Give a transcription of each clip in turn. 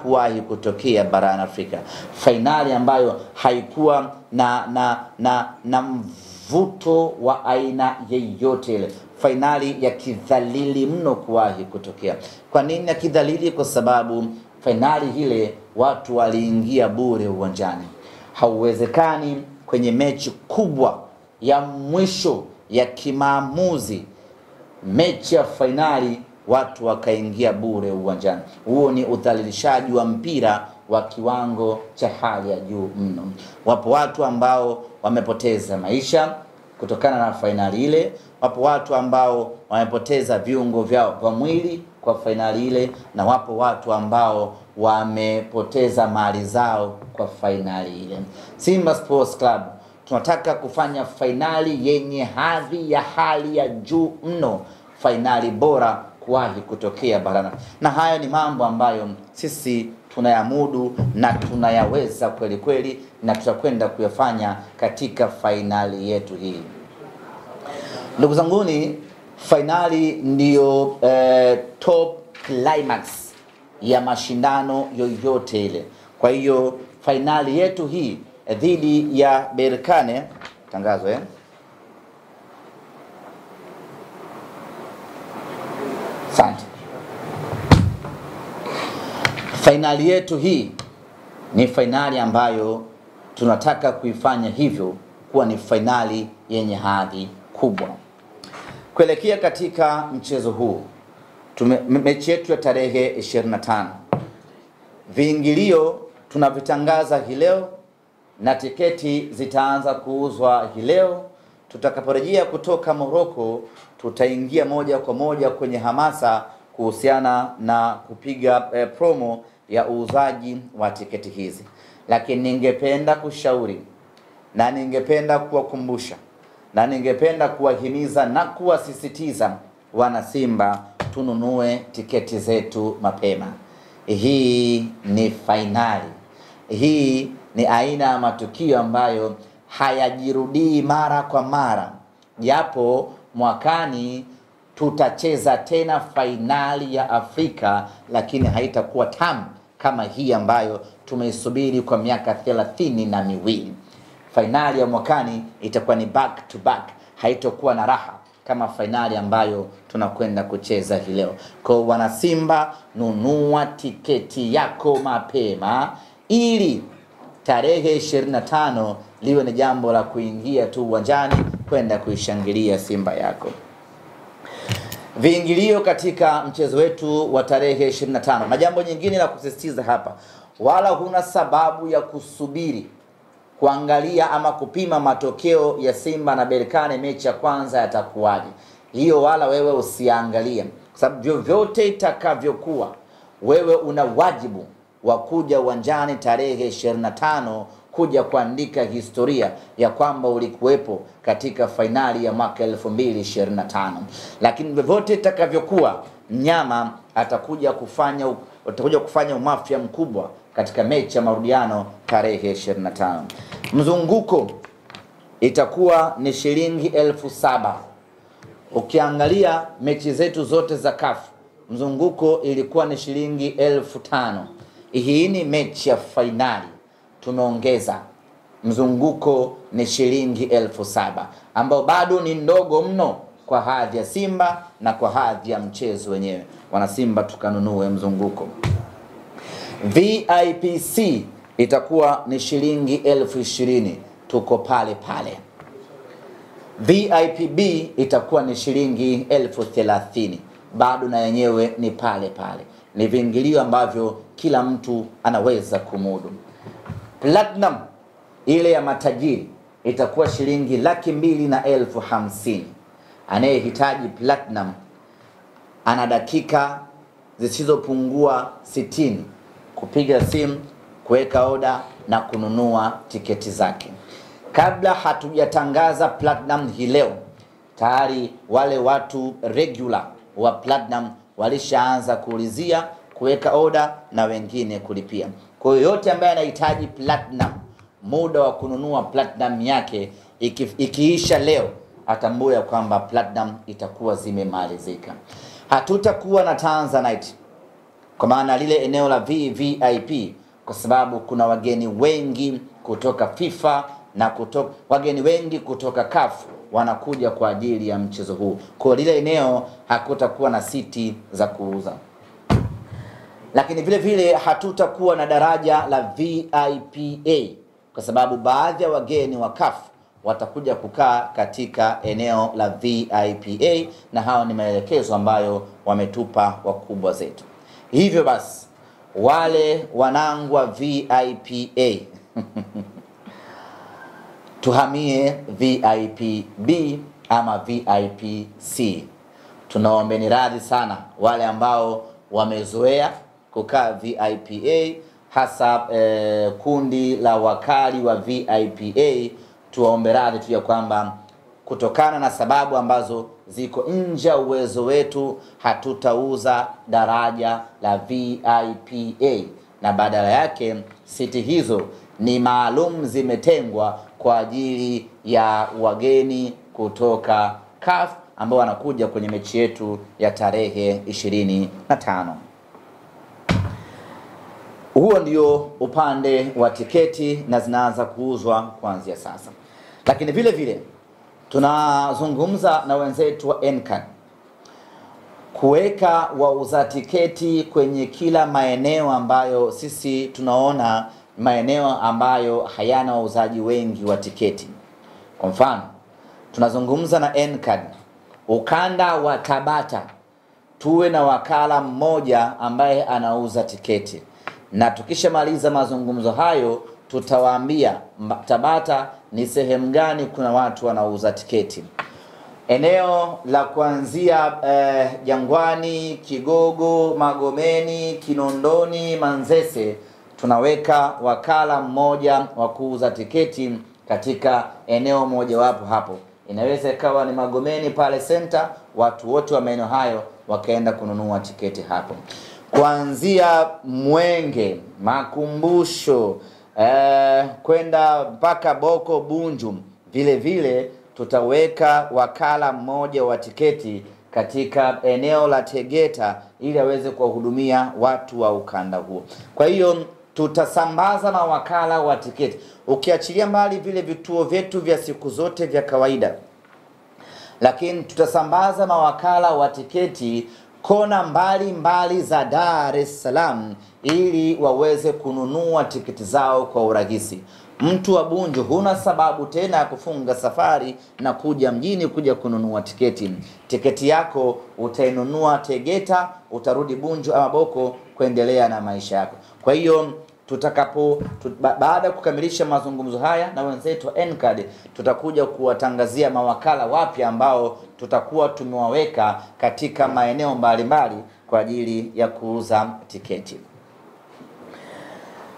kuwahi kutokea barani Afrika. Fainali ambayo haikuwa na mvuto wa aina yeyote ile. Fainali ya kidhalili mno kuwahi kutokea. Kwa nini ya kidhalili? Kwa sababu fainali ile watu waliingia bure uwanjani. Hauwezekani kwenye mechi kubwa ya mwisho ya kimaamuzi, mechi ya fainali, watu wakaingia bure uwanjani. Huo ni udhalilishaji wa mpira wa kiwango cha hali ya juu mno. Wapo watu ambao wamepoteza maisha kutokana na fainali ile. Wapo watu ambao wamepoteza viungo vyao vya mwili kwa fainali ile, na wapo watu ambao wamepoteza mali zao kwa fainali ile. Simba Sports Club tunataka kufanya fainali yenye hadhi ya hali ya juu mno, fainali bora kuwahi kutokea barani. Na haya ni mambo ambayo sisi tunayamudu na tunayaweza kweli kweli, na tutakwenda kuyafanya katika fainali yetu hii. Ndugu zanguni, fainali ndiyo top climax ya mashindano yoyote ile. Kwa hiyo fainali yetu hii dhidi ya Berkane, tangazo Asante. Fainali yetu hii ni fainali ambayo tunataka kuifanya hivyo kuwa ni fainali yenye hadhi kubwa. Kuelekea katika mchezo huu, mechi yetu ya tarehe 25. Viingilio tunavitangaza hii leo na tiketi zitaanza kuuzwa hii leo. Tutakaporejea kutoka Morocco, tutaingia moja kwa moja kwenye hamasa kuhusiana na kupiga promo ya uuzaji wa tiketi hizi. Lakini ningependa kushauri na ningependa kuwakumbusha na ningependa kuwahimiza na kuwasisitiza wana Simba, tununue tiketi zetu mapema. Hii ni fainali. Hii ni aina ya matukio ambayo hayajirudii mara kwa mara. Japo mwakani tutacheza tena fainali ya Afrika, lakini haitakuwa tamu kama hii ambayo tumeisubiri kwa miaka 32. Fainali ya mwakani itakuwa ni back to back, haitakuwa na raha kama fainali ambayo tunakwenda kucheza hii leo. Kwa wana Simba, nunua tiketi yako mapema ili tarehe 25 liwe ni jambo la kuingia tu uwanjani kwenda kuishangilia Simba yako. Viingilio katika mchezo wetu wa tarehe 25. Na jambo nyingine la kusisitiza hapa, wala huna sababu ya kusubiri kuangalia ama kupima matokeo ya Simba na Berkane mechi ya kwanza yatakuwaje. Hiyo wala wewe usiangalie, kwa sababu vyovyote itakavyokuwa, wewe una wajibu wa kuja uwanjani tarehe 25 kuja kuandika historia ya kwamba ulikuwepo katika fainali ya mwaka 2025. Lakini vyovyote itakavyokuwa, mnyama atakuja kufanya umafia mkubwa katika mechi ya marudiano tarehe 25. Mzunguko itakuwa ni shilingi 7,000. Ukiangalia mechi zetu zote za CAF, mzunguko ilikuwa ni shilingi 5,000. Hii ni mechi ya fainali, tumeongeza mzunguko ni shilingi 7,000, ambao bado ni ndogo mno kwa hadhi ya Simba na kwa hadhi ya mchezo wenyewe. Wana Simba, tukanunue mzunguko. VIPC itakuwa ni shilingi 20,000, tuko pale pale. VIPB itakuwa ni shilingi 30,000, bado na yenyewe ni pale pale. Ni viingilio ambavyo kila mtu anaweza kumudu. Platinum ile ya matajiri itakuwa shilingi 250,000. Anayehitaji platinum ana dakika zisizopungua 60 kupiga simu, kuweka oda na kununua tiketi zake. Kabla hatujatangaza platinum hii leo, tayari wale watu regular wa platinum walishaanza kuulizia, kuweka oda na wengine kulipia. Kwa hiyo yote ambaye anahitaji platinum, muda wa kununua platinum yake ikiisha leo, atambua kwamba platinum itakuwa zimemalizika. Hatutakuwa na Tanzanite, kwa maana lile eneo la VVIP, kwa sababu kuna wageni wengi kutoka FIFA na wageni wengi kutoka CAF wanakuja kwa ajili ya mchezo huu. Kwa lile eneo hakutakuwa na siti za kuuza. Lakini vile vile hatutakuwa na daraja la VIPA, kwa sababu baadhi ya wageni wa CAF watakuja kukaa katika eneo la VIPA, na hao ni maelekezo ambayo wametupa wakubwa zetu. Hivyo basi wale wanangu wa VIPA tuhamie VIP-B ama VIP-C. Tunaombeni radhi sana wale ambao wamezoea kukaa VIPA, hasa kundi la wakali wa VIPA. Tuwaombe radhi tu ya kwamba kutokana na sababu ambazo ziko nje ya uwezo wetu hatutauza daraja la VIPA, na badala yake siti hizo ni maalum zimetengwa kwa ajili ya wageni kutoka CAF ambao wanakuja kwenye mechi yetu ya tarehe 25. Huo ndio upande wa tiketi na zinaanza kuuzwa kuanzia sasa. Lakini vile vile tunazungumza na wenzetu wa NCAD kuweka wauza tiketi kwenye kila maeneo ambayo sisi tunaona maeneo ambayo hayana wauzaji wengi wa tiketi. Kwa mfano, tunazungumza na NCAD ukanda wa Tabata tuwe na wakala mmoja ambaye anauza tiketi, na tukishamaliza mazungumzo hayo tutawaambia Tabata ni sehemu gani kuna watu wanauza tiketi. Eneo la kuanzia Jangwani, Kigogo, Magomeni, Kinondoni, Manzese tunaweka wakala mmoja wa kuuza tiketi katika eneo moja wapo hapo. Inaweza ikawa ni Magomeni pale center, watu wote wa maeneo hayo wakaenda kununua tiketi hapo. Kuanzia Mwenge, Makumbusho, kwenda mpaka Boko Bunju, vile vile tutaweka wakala mmoja wa tiketi katika eneo la Tegeta ili aweze kuwahudumia watu wa ukanda huo. Kwa hiyo tutasambaza mawakala wa tiketi, ukiachilia mbali vile vituo vyetu vya siku zote vya kawaida, lakini tutasambaza mawakala wa tiketi kona mbali za Dar es Salaam ili waweze kununua tiketi zao kwa urahisi. Mtu wa Bunju huna sababu tena ya kufunga safari na kuja mjini kuja kununua tiketi. Tiketi yako utainunua Tegeta, utarudi Bunju ama Boko kuendelea na maisha yako. Kwa hiyo baada ya kukamilisha mazungumzo haya na wenzetu wa NCAD, tutakuja kuwatangazia mawakala wapya ambao tutakuwa tumewaweka katika maeneo mbalimbali kwa ajili ya kuuza tiketi.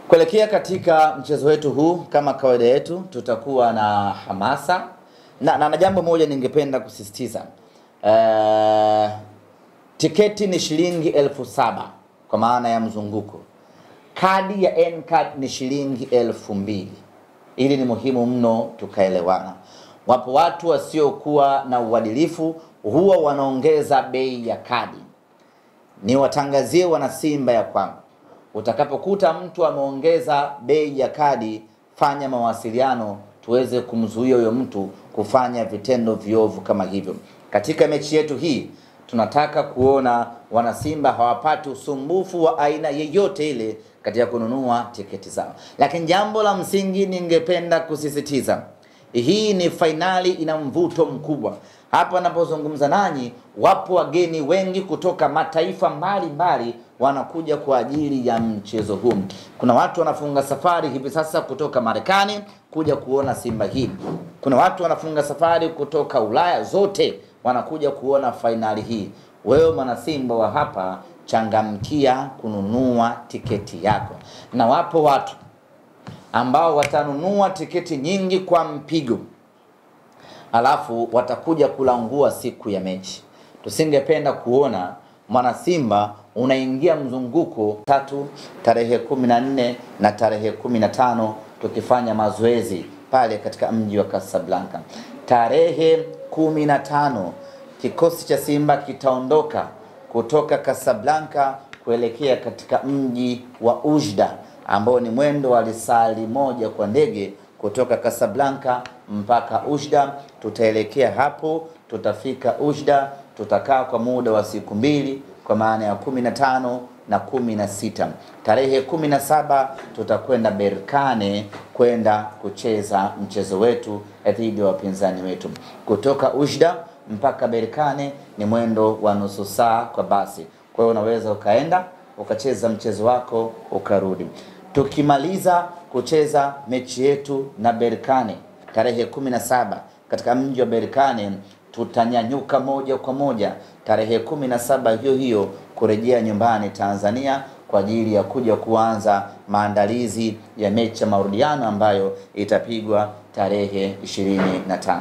Kuelekea katika mchezo wetu huu, kama kawaida yetu, tutakuwa na hamasa na jambo moja ningependa kusisitiza. Tiketi ni shilingi 7,000 kwa maana ya mzunguko. Kadi ya NCAD ni shilingi 2,000. Ili ni muhimu mno tukaelewana. Wapo watu wasiokuwa na uadilifu huwa wanaongeza bei ya kadi. Ni watangazie wana Simba ya kwamba utakapokuta mtu ameongeza bei ya kadi, fanya mawasiliano tuweze kumzuia huyo mtu kufanya vitendo viovu kama hivyo. Katika mechi yetu hii tunataka kuona wana Simba hawapati usumbufu wa aina yeyote ile katika kununua tiketi zao. Lakini jambo la msingi ningependa kusisitiza, hii ni fainali ina mvuto mkubwa. Hapa ninapozungumza nanyi, wapo wageni wengi kutoka mataifa mbalimbali wanakuja kwa ajili ya mchezo huu. Kuna watu wanafunga safari hivi sasa kutoka Marekani kuja kuona Simba hii. Kuna watu wanafunga safari kutoka Ulaya zote wanakuja kuona fainali hii. Wewe mwana Simba wa hapa, changamkia kununua tiketi yako. Na wapo watu ambao watanunua tiketi nyingi kwa mpigo, alafu watakuja kulangua siku ya mechi. Tusingependa kuona mwana Simba unaingia mzunguko 3 tarehe 14 na tarehe 15 tukifanya mazoezi pale katika mji wa Casablanca. Tarehe 15 kikosi cha Simba kitaondoka kutoka Casablanca kuelekea katika mji wa Ujda ambao ni mwendo wa lisali moja kwa ndege kutoka Casablanca mpaka Ujda. Tutaelekea hapo, tutafika Ujda, tutakaa kwa muda wa siku 2 kwa maana ya 15 na 16. Tarehe 17 tutakwenda Berkane kwenda kucheza mchezo wetu dhidi ya wapinzani wetu. Kutoka Ujda mpaka Berkane ni mwendo wa nusu saa kwa basi. Kwa hiyo unaweza ukaenda ukacheza mchezo wako ukarudi. Tukimaliza kucheza mechi yetu na Berkane tarehe 17 katika mji wa Berkane, tutanyanyuka moja kwa moja tarehe 17 hiyo hiyo kurejea nyumbani Tanzania kwa ajili ya kuja kuanza maandalizi ya mechi ya marudiano ambayo itapigwa tarehe 25.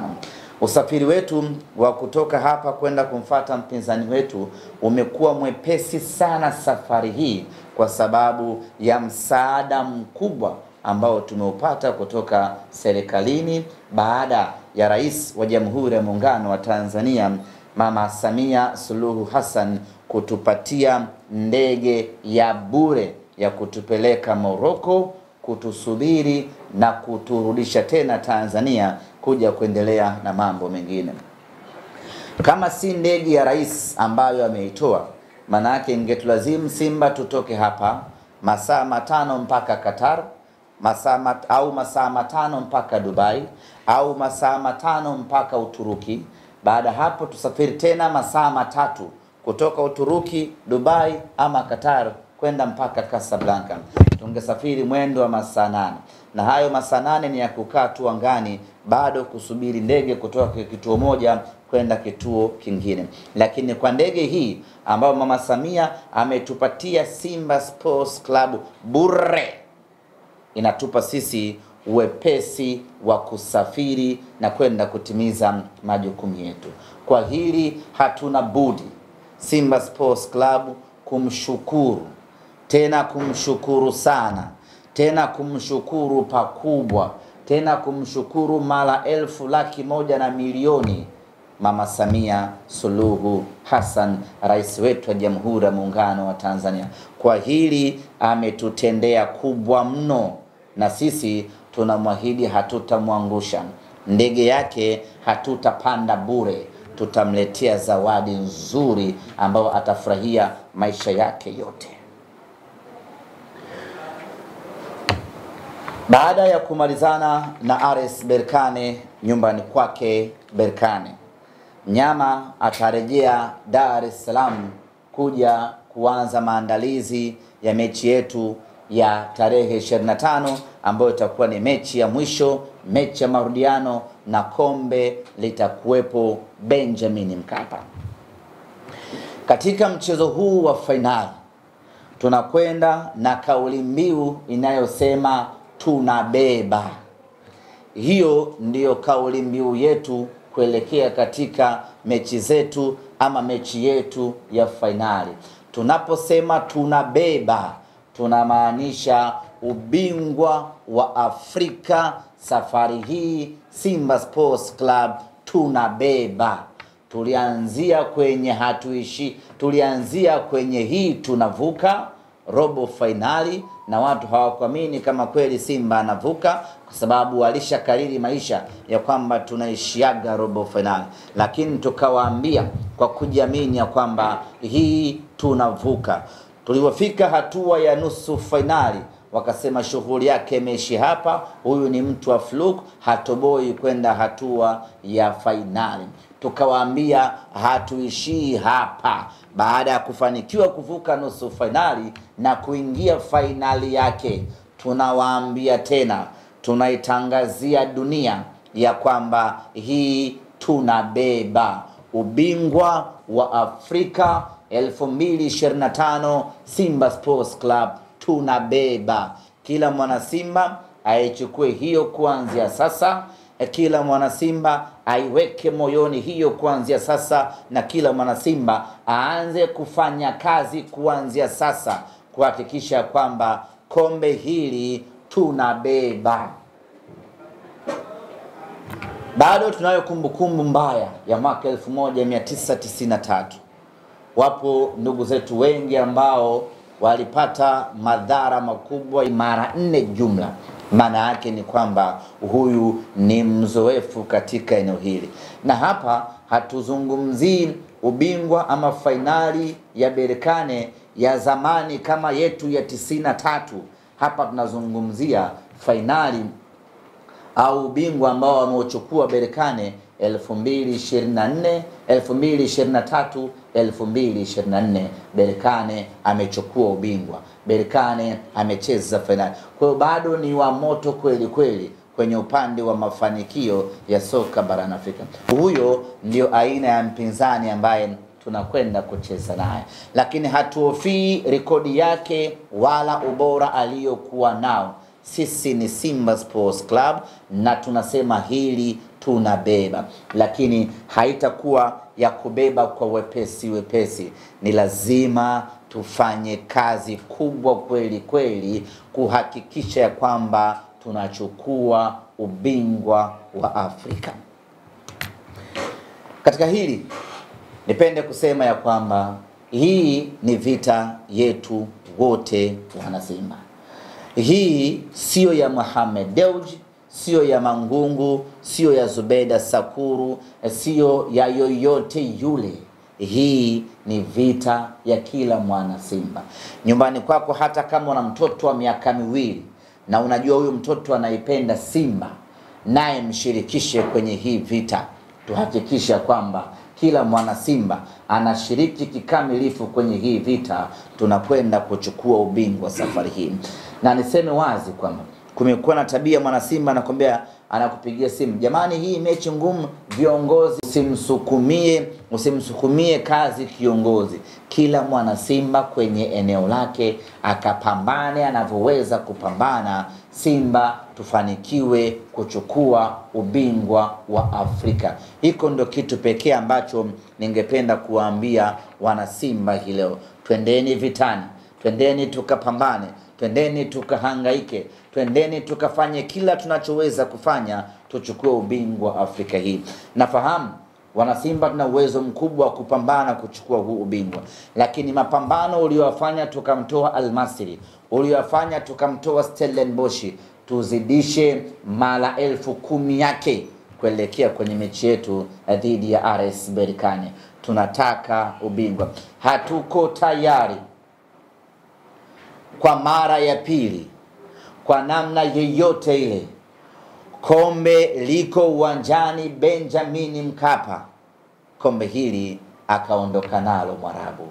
Usafiri wetu wa kutoka hapa kwenda kumfata mpinzani wetu umekuwa mwepesi sana safari hii kwa sababu ya msaada mkubwa ambao tumeupata kutoka serikalini baada ya Rais wa Jamhuri ya Muungano wa Tanzania Mama Samia Suluhu Hassan kutupatia ndege ya bure ya kutupeleka Morocco, kutusubiri na kuturudisha tena Tanzania kuja kuendelea na mambo mengine. Kama si ndege ya rais ambayo ameitoa, maana yake ingetulazimu Simba tutoke hapa masaa 5 mpaka Qatar, masaa 5 mpaka Dubai, au masaa 5 mpaka Uturuki. Baada hapo tusafiri tena masaa 3 kutoka Uturuki, Dubai ama Qatar kwenda mpaka Casablanca. Tungesafiri mwendo wa masaa 8, na hayo masaa 8 ni ya kukaa tu angani bado kusubiri ndege kutoka kituo moja kwenda kituo kingine. Lakini kwa ndege hii ambayo Mama Samia ametupatia Simba Sports Club bure, inatupa sisi uwepesi wa kusafiri na kwenda kutimiza majukumu yetu. Kwa hili hatuna budi Simba Sports Club kumshukuru, tena kumshukuru sana, tena kumshukuru pakubwa, tena kumshukuru mara 1,100,000 Mama Samia Suluhu Hassan, rais wetu wa Jamhuri ya Muungano wa Tanzania. Kwa hili ametutendea kubwa mno, na sisi tunamwahidi hatutamwangusha. Ndege yake hatutapanda bure, tutamletea zawadi nzuri ambayo atafurahia maisha yake yote. Baada ya kumalizana na RS Berkane nyumbani kwake Berkane, mnyama atarejea Dar es Salaam kuja kuanza maandalizi ya mechi yetu ya tarehe 25 ambayo itakuwa ni mechi ya mwisho, mechi ya marudiano, na kombe litakuwepo Benjamin Mkapa. Katika mchezo huu wa fainali tunakwenda na kauli mbiu inayosema tunabeba. Hiyo ndiyo kauli mbiu yetu kuelekea katika mechi zetu ama mechi yetu ya fainali. Tunaposema tunabeba, tunamaanisha ubingwa wa Afrika. Safari hii Simba Sports Club tunabeba. Tulianzia kwenye hatuishi, tulianzia kwenye hii tunavuka robo finali, na watu hawakuamini kama kweli Simba anavuka, kwa sababu walishakariri maisha ya kwamba tunaishiaga robo finali. Lakini tukawaambia kwa kujiamini ya kwamba hii tunavuka. Tulipofika hatua ya nusu finali, wakasema shughuli yake imeshi hapa, huyu ni mtu wa fluke, hatoboi kwenda hatua ya finali. Tukawaambia hatuishii hapa. Baada ya kufanikiwa kuvuka nusu finali na kuingia finali yake, tunawaambia tena, tunaitangazia dunia ya kwamba hii tunabeba ubingwa wa Afrika 2025. Simba Sports Club tunabeba. Kila mwana Simba aichukue hiyo kuanzia sasa, kila mwana Simba aiweke moyoni hiyo kuanzia sasa, na kila mwana Simba aanze kufanya kazi kuanzia sasa kuhakikisha kwamba kombe hili tunabeba. Bado tunayo kumbukumbu mbaya ya mwaka 1993. Wapo ndugu zetu wengi ambao walipata madhara makubwa mara 4 jumla. Maana yake ni kwamba huyu ni mzoefu katika eneo hili, na hapa hatuzungumzii ubingwa ama fainali ya Berkane ya zamani kama yetu ya 93. Hapa tunazungumzia fainali au ubingwa ambao wameuchukua Berkane 2024, 2023, 2024. Berkane amechukua ubingwa, Berkane amecheza fainali. Kwa hiyo bado ni wa moto kweli kweli kwenye upande wa mafanikio ya soka barani Afrika. Huyo ndio aina ya mpinzani ambaye tunakwenda kucheza naye, lakini hatuofii rekodi yake wala ubora aliyokuwa nao. Sisi ni Simba Sports Club na tunasema hili tunabeba, lakini haitakuwa ya kubeba kwa wepesi. Ni lazima tufanye kazi kubwa kweli kweli kuhakikisha ya kwamba tunachukua ubingwa wa Afrika. Katika hili nipende kusema ya kwamba hii ni vita yetu wote wana Simba. Hii sio ya Mohamed Dewji, sio ya Mangungu, sio ya Zubeda Sakuru, sio ya yoyote yule. Hii ni vita ya kila mwana Simba. Nyumbani kwako, hata kama una mtoto wa miaka 2 na unajua huyu mtoto anaipenda Simba, naye mshirikishe kwenye hii vita. Tuhakikisha kwamba kila mwana Simba anashiriki kikamilifu kwenye hii vita. Tunakwenda kuchukua ubingwa safari hii. Na niseme wazi kwamba kumekuwa na tabia mwana Simba anakupigia simu, jamani, hii mechi ngumu, viongozi usimsukumie kazi kiongozi. Kila mwana Simba kwenye eneo lake akapambane anavyoweza kupambana, Simba tufanikiwe kuchukua ubingwa wa Afrika. Hiko ndio kitu pekee ambacho ningependa kuwaambia wana Simba hii leo. Twendeni vitani, twendeni tukapambane, twendeni tukahangaike, twendeni tukafanye kila tunachoweza kufanya tuchukue ubingwa Afrika hii. Nafahamu wana Simba tuna uwezo mkubwa wa kupambana kuchukua huu ubingwa, lakini mapambano uliyofanya tukamtoa Al-Masry, uliyofanya tukamtoa Stellenbosch, tuzidishe mara 10,000 yake kuelekea kwenye mechi yetu dhidi ya RS Berkane. Tunataka ubingwa. Hatuko tayari kwa mara ya pili kwa namna yeyote ile. Kombe liko uwanjani Benjamin Mkapa, kombe hili akaondoka nalo Mwarabu.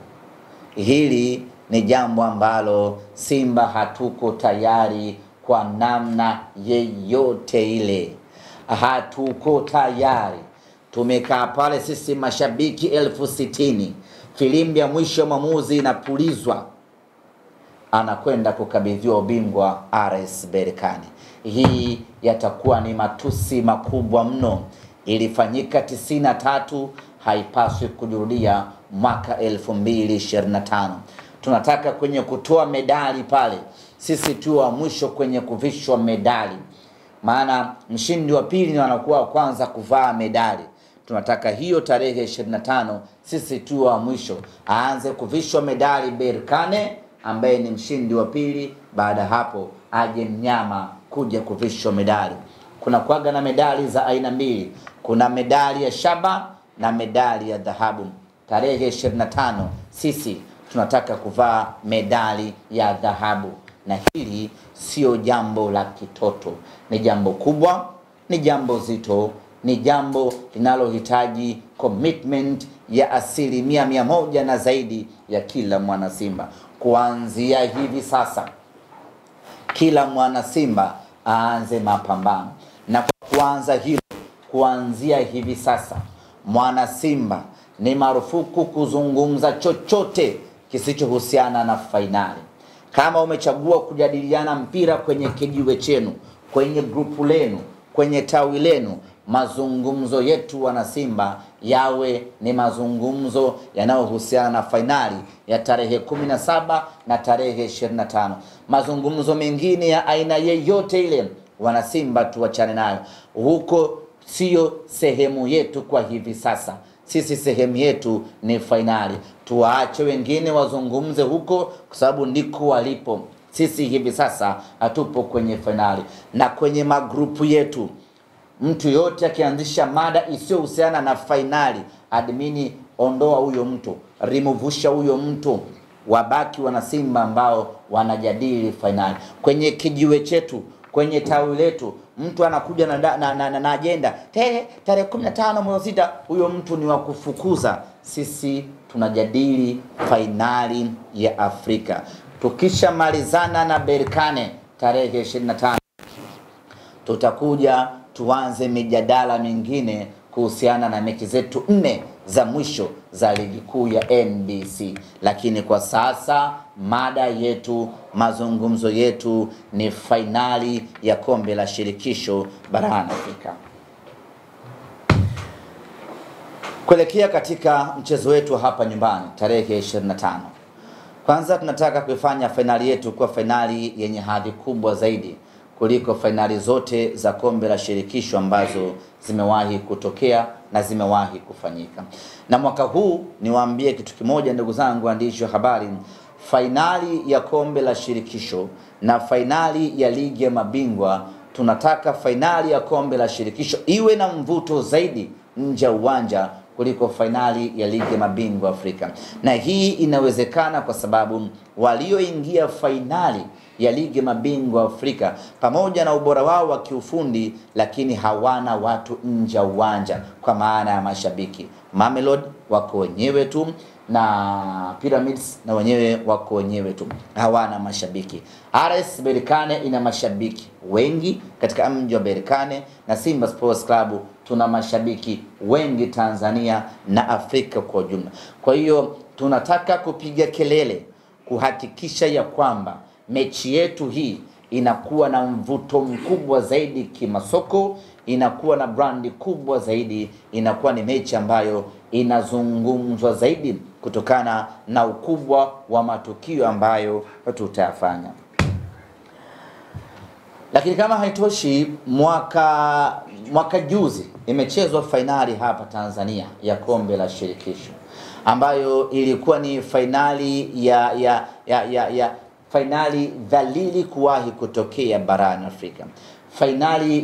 Hili ni jambo ambalo Simba hatuko tayari kwa namna yeyote ile. Hatuko tayari. Tumekaa pale sisi mashabiki 60,000. Filimbi ya mwisho mwamuzi inapulizwa, anakwenda kukabidhiwa ubingwa RS Berkane. Hii yatakuwa ni matusi makubwa mno. Ilifanyika 93, haipaswi kujirudia mwaka 2025. Tunataka kwenye kutoa medali pale sisi tu wa mwisho kwenye kuvishwa medali, maana mshindi wa pili anakuwa wa kwanza kuvaa medali. Tunataka hiyo tarehe 25 sisi tu wa mwisho aanze kuvishwa medali Berkane ambaye ni mshindi wa pili. Baada hapo aje mnyama kuja kuvishwa medali. Kuna kuaga na medali za aina mbili, kuna medali ya shaba na medali ya dhahabu. Tarehe 25 sisi tunataka kuvaa medali ya dhahabu, na hili sio jambo la kitoto, ni jambo kubwa, ni jambo zito, ni jambo linalohitaji commitment ya 100% na zaidi ya kila mwana Simba. Kuanzia hivi sasa kila mwana Simba aanze mapambano, na kuanza hilo kuanzia hivi sasa mwana Simba ni marufuku kuzungumza chochote kisichohusiana na fainali. Kama umechagua kujadiliana mpira kwenye kijiwe chenu, kwenye grupu lenu, kwenye tawi lenu, mazungumzo yetu wana Simba yawe ni mazungumzo yanayohusiana na fainali ya tarehe 17 na tarehe 25. Mazungumzo mengine ya aina yeyote ile wana Simba tuachane nayo. Huko sio sehemu yetu kwa hivi sasa. sisi sehemu yetu ni fainali. Tuwaache wengine wazungumze huko, kwa sababu ndiko walipo. Sisi hivi sasa hatupo kwenye fainali. Na kwenye magrupu yetu, mtu yote akianzisha mada isiyohusiana na fainali, admini ondoa huyo mtu, removusha huyo mtu, wabaki wana Simba ambao wanajadili fainali. Kwenye kijiwe chetu, kwenye tawi letu, mtu anakuja na agenda tarehe 15 mwezi 6, huyo mtu ni wa kufukuza. Sisi tunajadili fainali ya Afrika. Tukisha malizana na Berkane tarehe 25, tutakuja tuanze mijadala mingine kuhusiana na mechi zetu 4 za mwisho za ligi kuu ya NBC. Lakini kwa sasa mada yetu, mazungumzo yetu ni fainali ya kombe la shirikisho barani Afrika. Kuelekea katika mchezo wetu hapa nyumbani tarehe 25, kwanza tunataka kuifanya fainali yetu kuwa fainali yenye hadhi kubwa zaidi kuliko fainali zote za kombe la shirikisho ambazo zimewahi kutokea na zimewahi kufanyika. Na mwaka huu niwaambie kitu kimoja, ndugu zangu waandishi wa habari, fainali ya kombe la shirikisho na fainali ya ligi ya mabingwa, tunataka fainali ya kombe la shirikisho iwe na mvuto zaidi nje ya uwanja kuliko fainali ya ligi ya mabingwa Afrika. Na hii inawezekana kwa sababu walioingia fainali ya ligi ya mabingwa Afrika, pamoja na ubora wao wa kiufundi, lakini hawana watu nje ya uwanja, kwa maana ya mashabiki. Mamelodi wako wenyewe tu, na Pyramids na wenyewe wako wenyewe tu, hawana mashabiki. RS Berkane ina mashabiki wengi katika mji wa Berkane, na Simba Sports Club tuna mashabiki wengi Tanzania na Afrika kwa ujumla. Kwa hiyo tunataka kupiga kelele kuhakikisha ya kwamba mechi yetu hii inakuwa na mvuto mkubwa zaidi kimasoko, inakuwa na brandi kubwa zaidi, inakuwa ni mechi ambayo inazungumzwa zaidi kutokana na ukubwa wa matukio ambayo tutayafanya. Lakini kama haitoshi, mwaka juzi imechezwa fainali hapa Tanzania ya kombe la shirikisho, ambayo ilikuwa ni fainali ya fainali dhalili kuwahi kutokea barani Afrika. Fainali